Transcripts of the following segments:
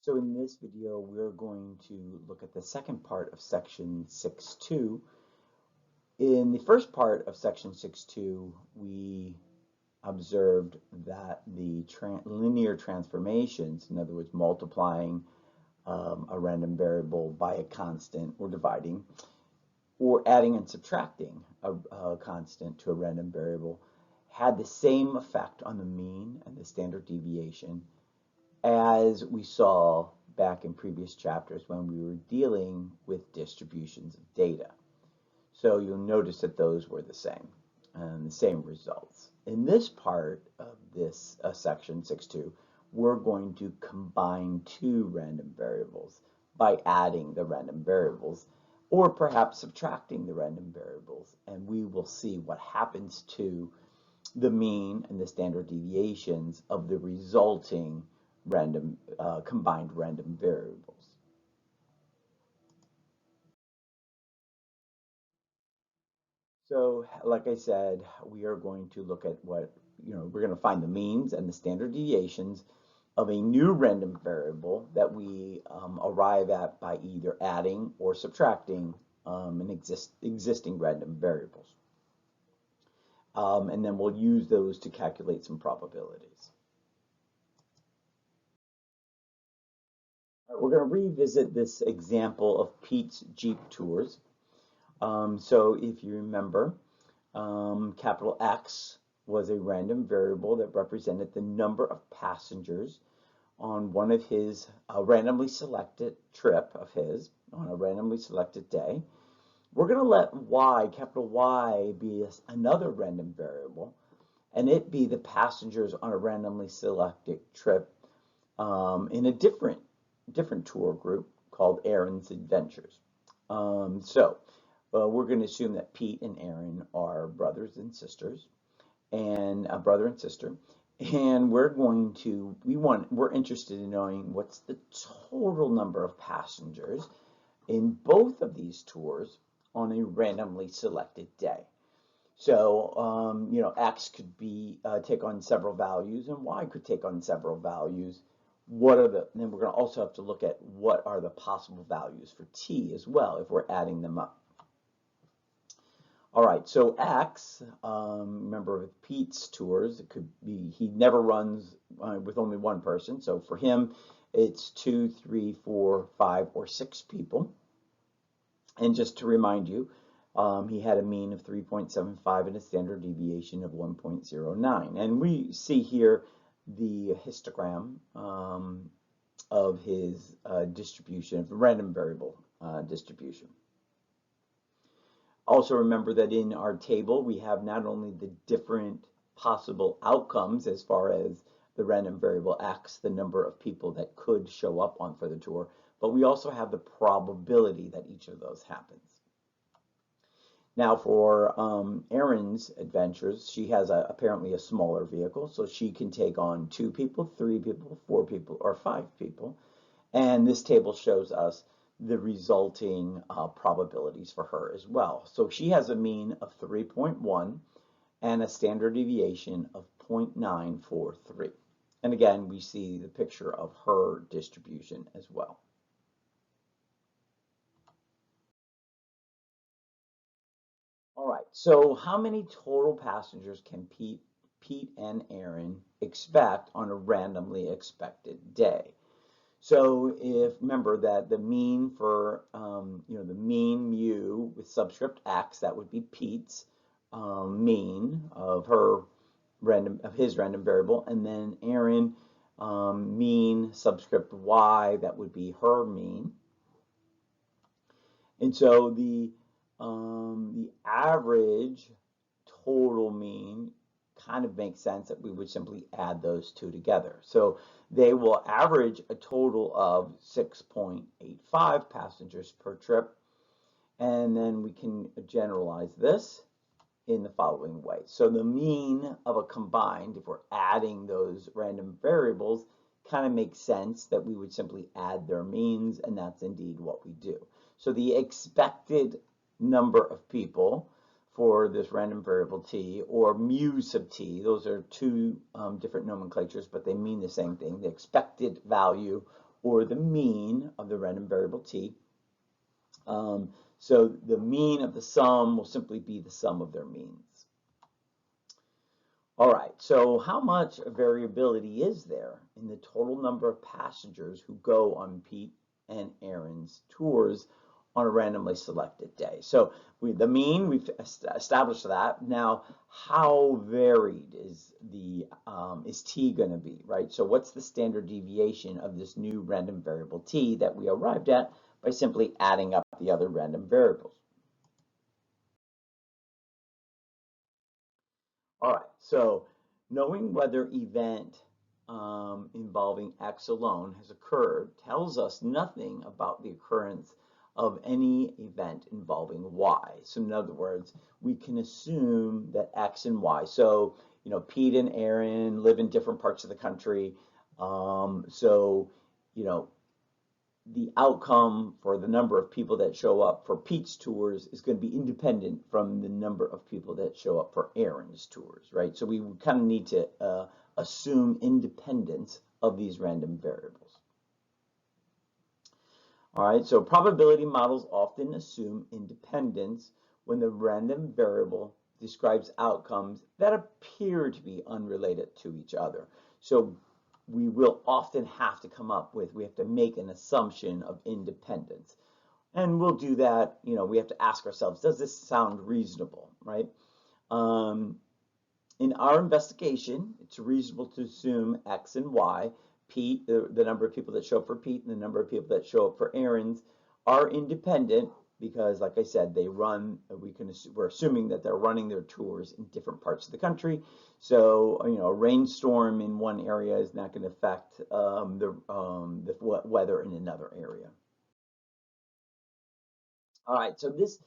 So in this video, we're going to look at the second part of section 6.2. In the first part of section 6.2, we observed that the linear transformations, in other words, multiplying a random variable by a constant or dividing, or adding and subtracting a constant to a random variable, had the same effect on the mean and the standard deviation as we saw back in previous chapters when we were dealing with distributions of data. So you'll notice that those were the same and the same results. In this part of this section 6.2, we're going to combine two random variables by adding the random variables or perhaps subtracting the random variables, and we will see what happens to the mean and the standard deviations of the resulting combined random variables. So, like I said, we are going to look at we're going to find the means and the standard deviations of a new random variable that we arrive at by either adding or subtracting existing random variables. And then we'll use those to calculate some probabilities. We're going to revisit this example of Pete's Jeep Tours. So if you remember, capital X was a random variable that represented the number of passengers on one of his randomly selected trip of his on a randomly selected day. We're going to let Y, capital Y, be another random variable, and it be the passengers on a randomly selected trip in a different tour group called Aaron's Adventures. We're going to assume that Pete and Aaron are brothers and sisters, and a brother and sister, and we're interested in knowing what's the total number of passengers in both of these tours on a randomly selected day. So, X could take on several values, and Y could take on several values. And then we're going to also have to look at what are the possible values for T as well if we're adding them up. All right, so X, remember with Pete's tours, it could be, he never runs with only one person. So for him, it's 2, 3, 4, 5, or 6 people. And just to remind you, he had a mean of 3.75 and a standard deviation of 1.09. And we see here the histogram of his distribution, of the random variable distribution. Also remember that in our table, we have not only the different possible outcomes as far as the random variable X, the number of people that could show up for the tour, but we also have the probability that each of those happens. Now for Erin's adventures, she has apparently a smaller vehicle, so she can take on 2 people, 3 people, 4 people, or 5 people. And this table shows us the resulting probabilities for her as well. So she has a mean of 3.1 and a standard deviation of 0.943. And again, we see the picture of her distribution as well. All right, so how many total passengers can Pete and Aaron expect on a randomly expected day? So remember that the mean for, the mean mu with subscript X, that would be Pete's mean of his random variable, and then Aaron mean subscript Y, that would be her mean. And so the average total mean kind of makes sense that we would simply add those two together. So they will average a total of 6.85 passengers per trip. And then we can generalize this in the following way. So the mean of a combined, if we're adding those random variables, kind of makes sense that we would simply add their means, and that's indeed what we do. So the expected number of people for this random variable T, or mu sub T, those are two different nomenclatures, but they mean the same thing. The expected value, or the mean of the random variable t. So the mean of the sum will simply be the sum of their means. All right, so how much variability is there in the total number of passengers who go on Pete and Aaron's tours on a randomly selected day? So the mean, we've established that. Now, how varied is t going to be, right? So what's the standard deviation of this new random variable t that we arrived at by simply adding up the other random variables? All right, so knowing whether event involving X alone has occurred tells us nothing about the occurrence of any event involving Y. So in other words, we can assume that X and Y. So, Pete and Aaron live in different parts of the country. So, the outcome for the number of people that show up for Pete's tours is going to be independent from the number of people that show up for Aaron's tours, right? So we kind of need to assume independence of these random variables. All right, so probability models often assume independence when the random variable describes outcomes that appear to be unrelated to each other. So we will often have to we have to make an assumption of independence. And we'll do that, we have to ask ourselves, does this sound reasonable, right? In our investigation, it's reasonable to assume X and Y, Pete, the number of people that show up for Pete and the number of people that show up for Aaron's are independent because, like I said, we're assuming that they're running their tours in different parts of the country. So, a rainstorm in one area is not going to affect the weather in another area. All right, so this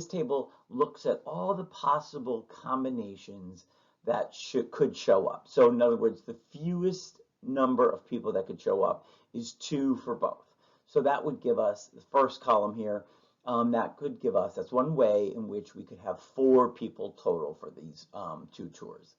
table looks at all the possible combinations that could show up. So in other words, the fewest number of people that could show up is 2 for both. So that would give us the first column here. That's one way in which we could have 4 people total for these 2 tours.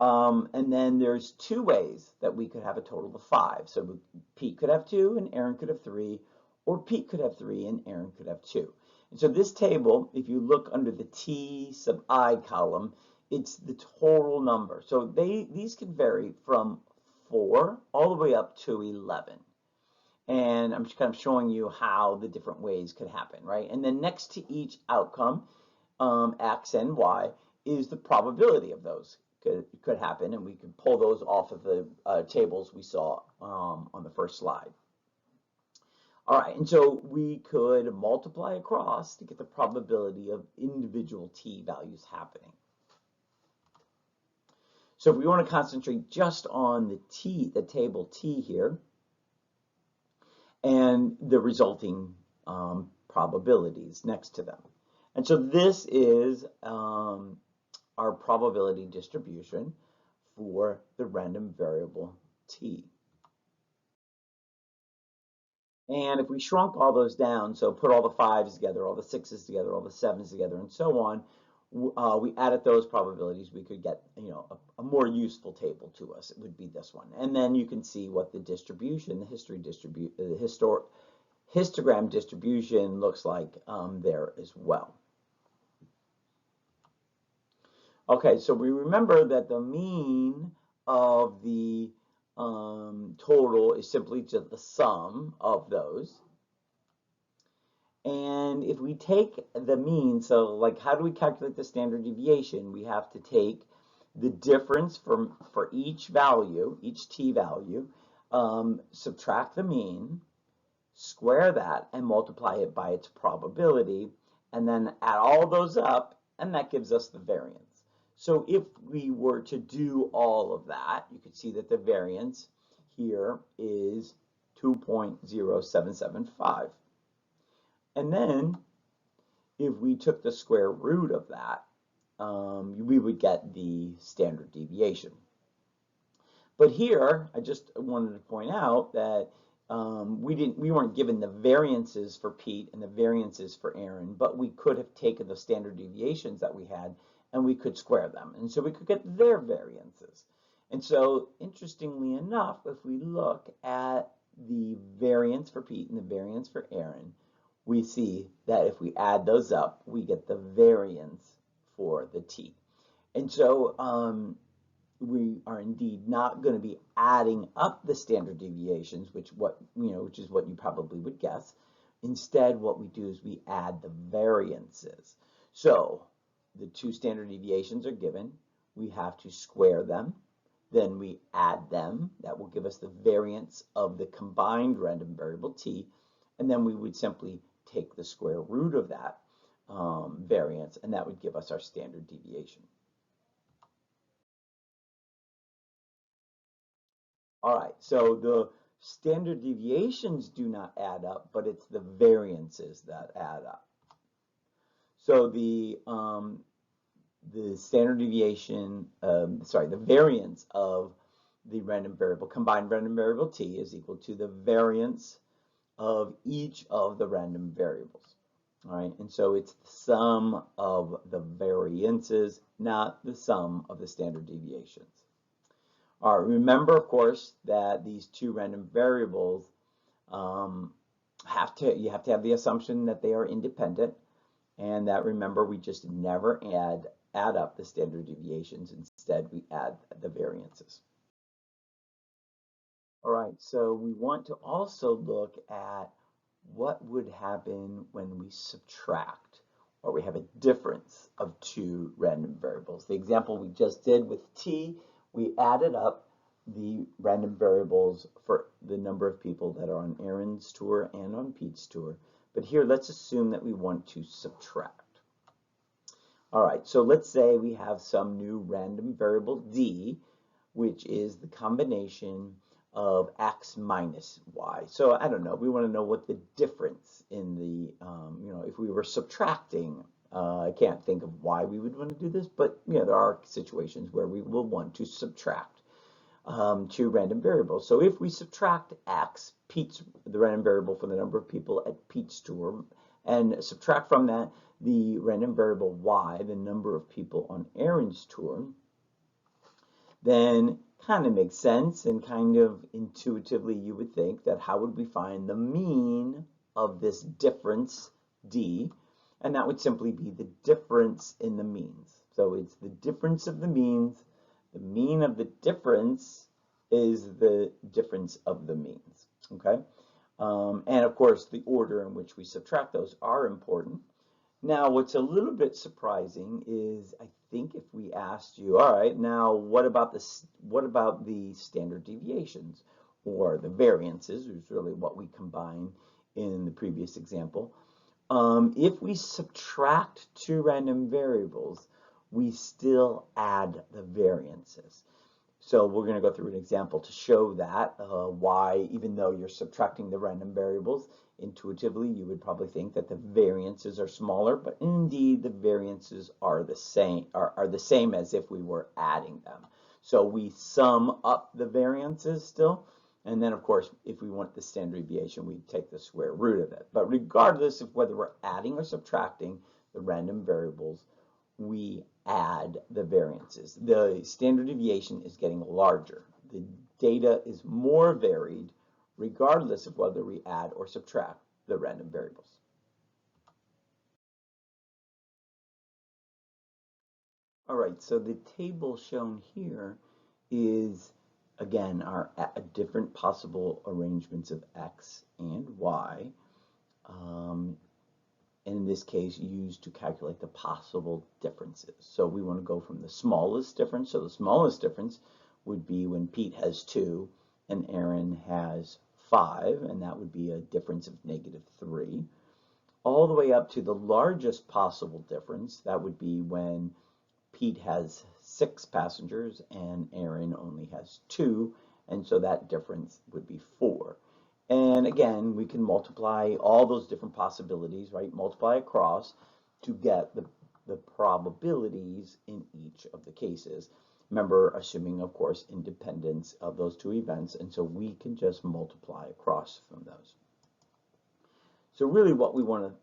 And then there's 2 ways that we could have a total of 5. So Pete could have 2 and Aaron could have 3, or Pete could have 3 and Aaron could have 2. And so this table, if you look under the T sub I column, it's the total number. So these can vary from 4 all the way up to 11. And I'm just kind of showing you how the different ways could happen, right? And then next to each outcome, X and Y, is the probability of those could happen, and we can pull those off of the tables we saw on the first slide. All right, and so we could multiply across to get the probability of individual t values happening. So if we want to concentrate just on the table T here, and the resulting probabilities next to them. And so this is our probability distribution for the random variable T. And if we shrunk all those down, so put all the 5s together, all the 6s together, all the 7s together, and so on, we added those probabilities, we could get a more useful table to us. It would be this one. And then you can see what the distribution, the histogram distribution looks like there as well. Okay, so we remember that the mean of the total is simply just the sum of those. And if we take the mean, so like how do we calculate the standard deviation? We have to take the difference for each value, each t value, subtract the mean, square that, and multiply it by its probability, and then add all those up, and that gives us the variance. So if we were to do all of that, you could see that the variance here is 2.0775. And then if we took the square root of that, we would get the standard deviation. But here, I just wanted to point out that we weren't given the variances for Pete and the variances for Aaron, but we could have taken the standard deviations that we had and we could square them. And so we could get their variances. And so interestingly enough, if we look at the variance for Pete and the variance for Aaron, we see that if we add those up, we get the variance for the t. And so we are indeed not going to be adding up the standard deviations, which is what you probably would guess. Instead, what we do is we add the variances. So the two standard deviations are given. We have to square them. Then we add them. That will give us the variance of the combined random variable t. And then we would simply take the square root of that variance, and that would give us our standard deviation. All right, so the standard deviations do not add up, but it's the variances that add up. So the standard deviation, the variance of the random variable, combined random variable t, is equal to the variance of each of the random variables. All right, and so it's the sum of the variances, not the sum of the standard deviations. All right, remember, of course, that these two random variables you have to have the assumption that they are independent, and that, remember, we just never add up the standard deviations. Instead, we add the variances. All right, so we want to also look at what would happen when we subtract, or we have a difference of two random variables. The example we just did with t, we added up the random variables for the number of people that are on Aaron's tour and on Pete's tour. But here, let's assume that we want to subtract. All right, so let's say we have some new random variable d, which is the combination of x minus y. So I don't know, we want to know what the difference in the, if we were subtracting, I can't think of why we would want to do this, but there are situations where we will want to subtract two random variables. So if we subtract x, the random variable for the number of people at Pete's tour, and subtract from that the random variable y, the number of people on Aaron's tour, then kind of makes sense, and kind of intuitively you would think that how would we find the mean of this difference d? And that would simply be the difference in the means. So it's the difference of the means. The mean of the difference is the difference of the means, okay? And of course, the order in which we subtract those are important. Now, what's a little bit surprising is, I think if we asked you, all right, now what about the standard deviations, or the variances, which is really what we combined in the previous example. If we subtract two random variables, we still add the variances. So we're going to go through an example to show that why, even though you're subtracting the random variables, intuitively you would probably think that the variances are smaller, but indeed the variances are the same as if we were adding them. So we sum up the variances still, and then of course if we want the standard deviation, we take the square root of it. But regardless of whether we're adding or subtracting the random variables, we add the variances. The standard deviation is getting larger. The data is more varied regardless of whether we add or subtract the random variables. All right, so the table shown here is, again, our different possible arrangements of x and y. In this case, used to calculate the possible differences. So we want to go from the smallest difference. So the smallest difference would be when Pete has 2 and Aaron has 5, and that would be a difference of -3. All the way up to the largest possible difference, that would be when Pete has 6 passengers and Aaron only has 2, and so that difference would be 4. And again, we can multiply all those different possibilities, right? Multiply across to get the probabilities in each of the cases. Remember, assuming, of course, independence of those two events, and so we can just multiply across from those. So really what we want to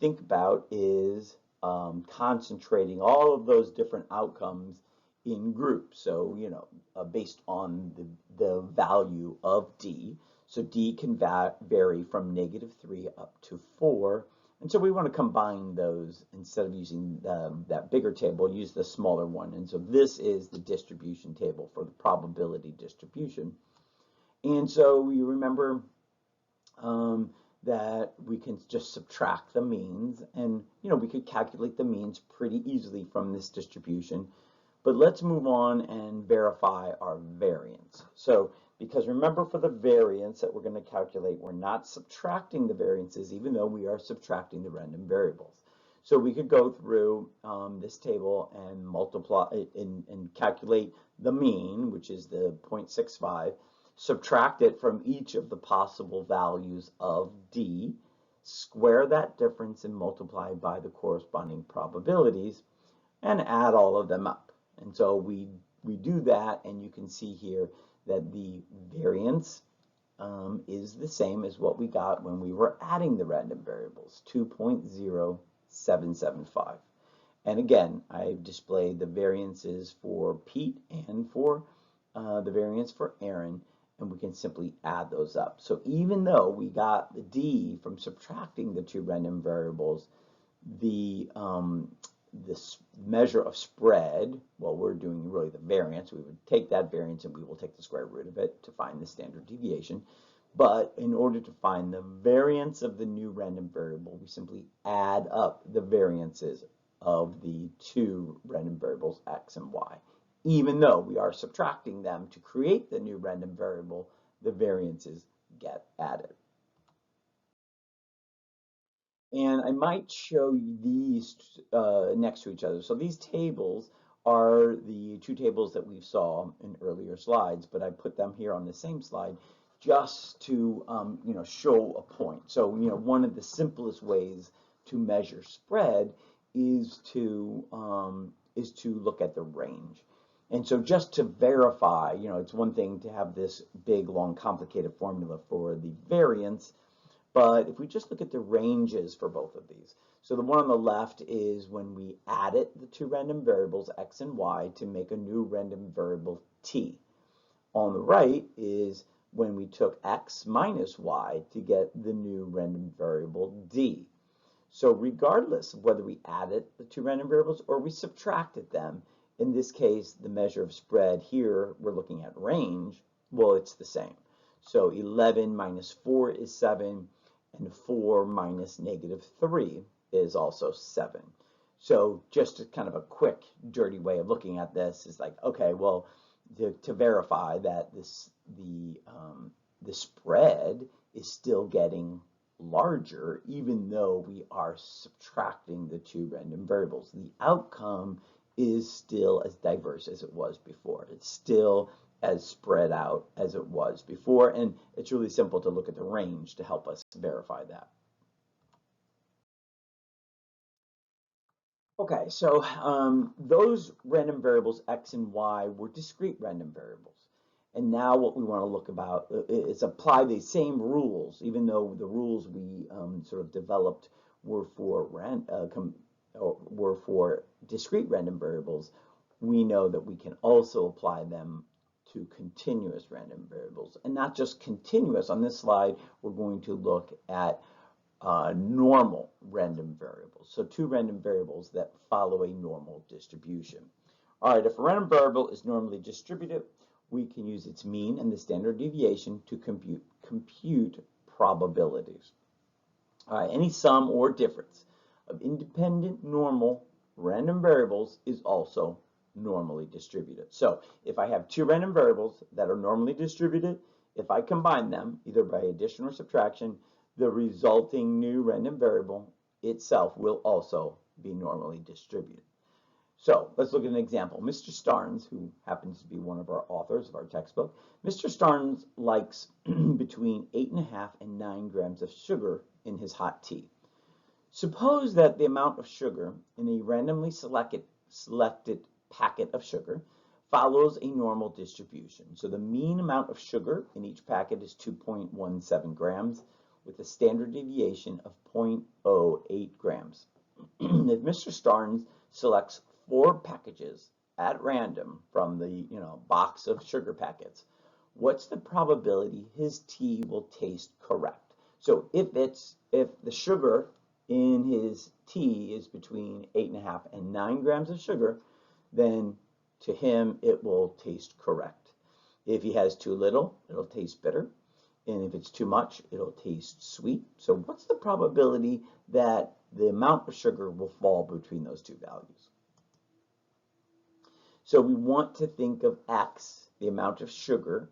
think about is concentrating all of those different outcomes in groups. So, based on the value of D. So D can vary from -3 up to 4. And so we want to combine those instead of using that bigger table, use the smaller one. And so this is the distribution table for the probability distribution. And so you remember that we can just subtract the means, and we could calculate the means pretty easily from this distribution. But let's move on and verify our variance. So because remember, for the variance that we're going to calculate, we're not subtracting the variances, even though we are subtracting the random variables. So we could go through this table and multiply and calculate the mean, which is the 0.65, subtract it from each of the possible values of D, square that difference and multiply by the corresponding probabilities, and add all of them up. And so we do that, and you can see here that the variance is the same as what we got when we were adding the random variables, 2.0775. And again, I've displayed the variances for Pete and for the variance for Aaron, and we can simply add those up. So even though we got the D from subtracting the two random variables, this measure of spread, well, we're doing really the variance. We would take that variance and we will take the square root of it to find the standard deviation. But in order to find the variance of the new random variable, we simply add up the variances of the two random variables, x and y. Even though we are subtracting them to create the new random variable, the variances get added. And I might show you these next to each other. So these tables are the two tables that we saw in earlier slides, but I put them here on the same slide just to show a point. So one of the simplest ways to measure spread is to look at the range. And so just to verify, it's one thing to have this big, long, complicated formula for the variance, but if we just look at the ranges for both of these. So the one on the left is when we added the two random variables, x and y, to make a new random variable, t. On the right is when we took x minus y to get the new random variable, d. So regardless of whether we added the two random variables or we subtracted them, in this case, the measure of spread here, we're looking at range, well, it's the same. So 11 minus 4 is 7, and 4 minus -3 is also 7. So just a kind of a quick, dirty way of looking at this is like, okay, well, to verify that the spread is still getting larger, even though we are subtracting the two random variables. The outcome is still as diverse as it was before. It's still as spread out as it was before, and it's really simple to look at the range to help us verify that. Okay, so those random variables x and y were discrete random variables. And now what we want to look about is apply the same rules, even though the rules we sort of developed were for discrete random variables. We know that we can also apply them to continuous random variables, and not just continuous. On this slide, we're going to look at normal random variables. So two random variables that follow a normal distribution. All right, if a random variable is normally distributed, we can use its mean and the standard deviation to compute probabilities. All right, any sum or difference of independent normal random variables is also normally distributed. So if I have two random variables that are normally distributed, if I combine them either by addition or subtraction, the resulting new random variable itself will also be normally distributed. So let's look at an example. Mr. Starnes, who happens to be one of our authors of our textbook, Mr. Starnes likes between 8.5 and 9 grams of sugar in his hot tea. Suppose that the amount of sugar in a randomly selected packet of sugar follows a normal distribution. So the mean amount of sugar in each packet is 2.17 grams with a standard deviation of 0.08 grams. If Mr. Starnes selects 4 packages at random from the box of sugar packets, what's the probability his tea will taste correct? So if the sugar in his tea is between 8.5 and 9 grams of sugar, then to him it will taste correct. If he has too little, it'll taste bitter. And if it's too much, it'll taste sweet. So what's the probability that the amount of sugar will fall between those two values? So we want to think of X, the amount of sugar,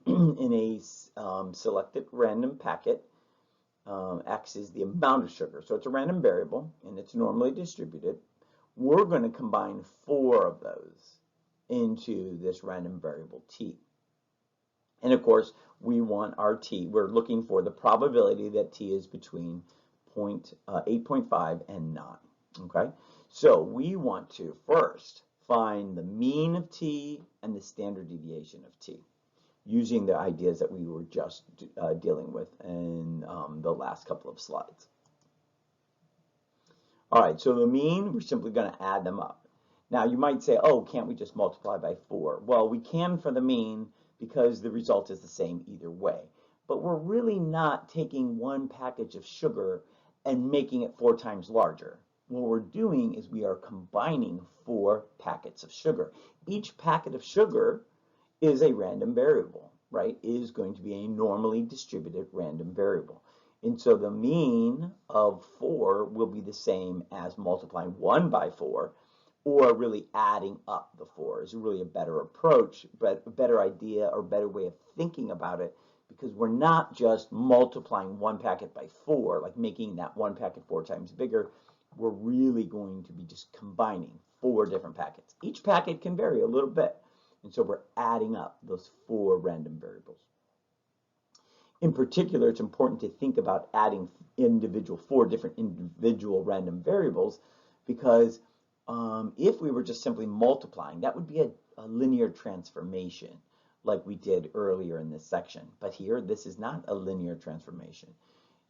in a selected random packet. X is the amount of sugar. So it's a random variable, and it's normally distributed. We're going to combine 4 of those into this random variable t. And of course, we want our t, we're looking for the probability that t is between 8.5 and 9. Okay, so we want to first find the mean of t and the standard deviation of t, using the ideas that we were just dealing with in the last couple of slides. All right, so the mean, we're simply going to add them up. Now, you might say, oh, can't we just multiply by 4? Well, we can for the mean because the result is the same either way. But we're really not taking one package of sugar and making it 4 times larger. What we're doing is we are combining 4 packets of sugar. Each packet of sugar is a random variable, right? Is going to be a normally distributed random variable. And so the mean of 4 will be the same as multiplying 1 by 4, or really adding up the 4 is really a better approach, but a better idea or better way of thinking about it, because we're not just multiplying one packet by 4, like making that one packet 4 times bigger. We're really going to be just combining 4 different packets. Each packet can vary a little bit, and so we're adding up those 4 random variables. In particular, it's important to think about adding 4 different individual random variables, because if we were just simply multiplying, that would be a linear transformation like we did earlier in this section. But here, this is not a linear transformation.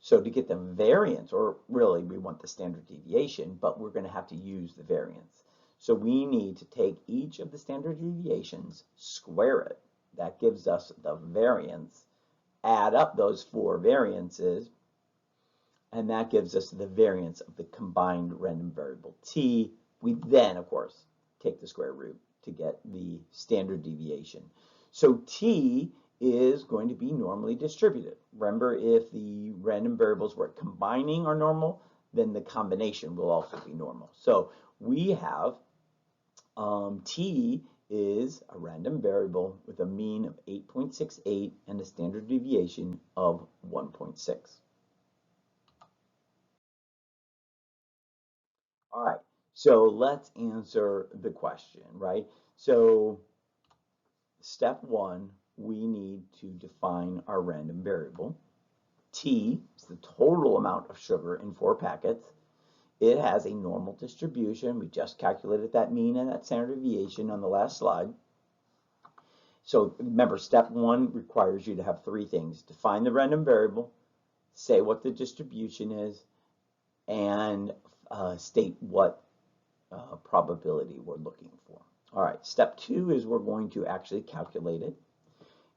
So to get the variance, or really we want the standard deviation, but we're going to have to use the variance. So we need to take each of the standard deviations, square it. That gives us the variance. Add up those 4 variances, and that gives us the variance of the combined random variable t. We then, of course, take the square root to get the standard deviation. So t is going to be normally distributed. Remember, if the random variables we're combining are normal, then the combination will also be normal. So we have t is a random variable with a mean of 8.68 and a standard deviation of 1.6. All right, so let's answer the question, right? So step 1, we need to define our random variable. T is the total amount of sugar in 4 packets. It has a normal distribution. We just calculated that mean and that standard deviation on the last slide. So remember, step 1 requires you to have 3 things. Define the random variable, say what the distribution is, and state what probability we're looking for. All right, step 2 is we're going to actually calculate it.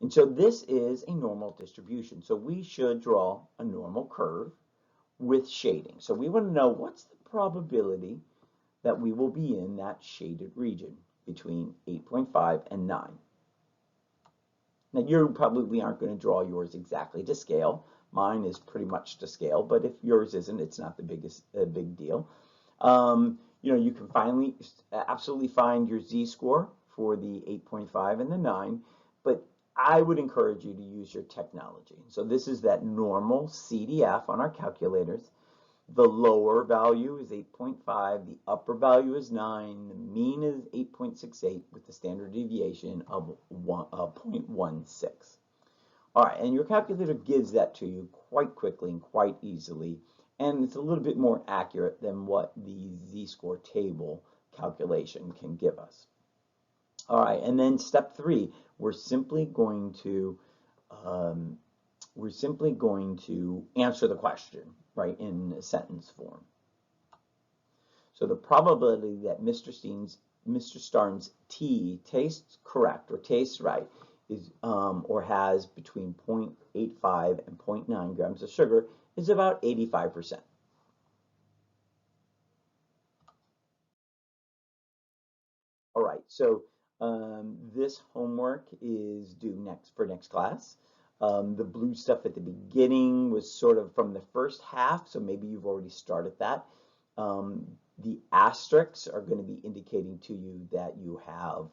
And so this is a normal distribution. So we should draw a normal curve with shading. So we want to know what's the probability that we will be in that shaded region between 8.5 and 9. Now you probably aren't going to draw yours exactly to scale. Mine is pretty much to scale, but if yours isn't, it's not the big deal. You know, you can absolutely find your z-score for the 8.5 and the 9, but I would encourage you to use your technology. So this is that normal CDF on our calculators. The lower value is 8.5, the upper value is 9, the mean is 8.68 with the standard deviation of 0.16. All right, and your calculator gives that to you quite quickly and quite easily, and it's a little bit more accurate than what the z-score table calculation can give us. All right, and then step 3, we're simply going to answer the question, right, in a sentence form. So the probability that Mr. Starnes' tea tastes correct or tastes right is or has between 0.85 and 0.9 grams of sugar is about 85%. All right, so this homework is due next class. The blue stuff at the beginning was sort of from the first half, so maybe you've already started that. The asterisks are going to be indicating to you that you have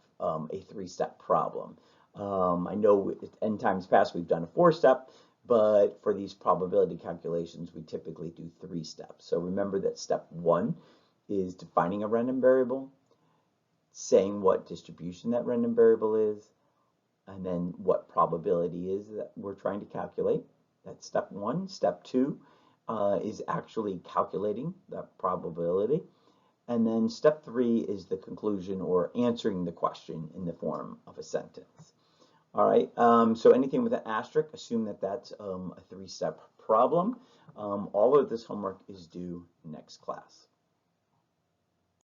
a three-step problem. I know in times past we've done a four-step, but for these probability calculations, we typically do three steps. So remember that step one is defining a random variable, saying what distribution that random variable is, and then what probability is that we're trying to calculate. That's step one. Step two is actually calculating that probability. And then step three is the conclusion or answering the question in the form of a sentence. All right, so anything with an asterisk, assume that that's a three-step problem. All of this homework is due next class.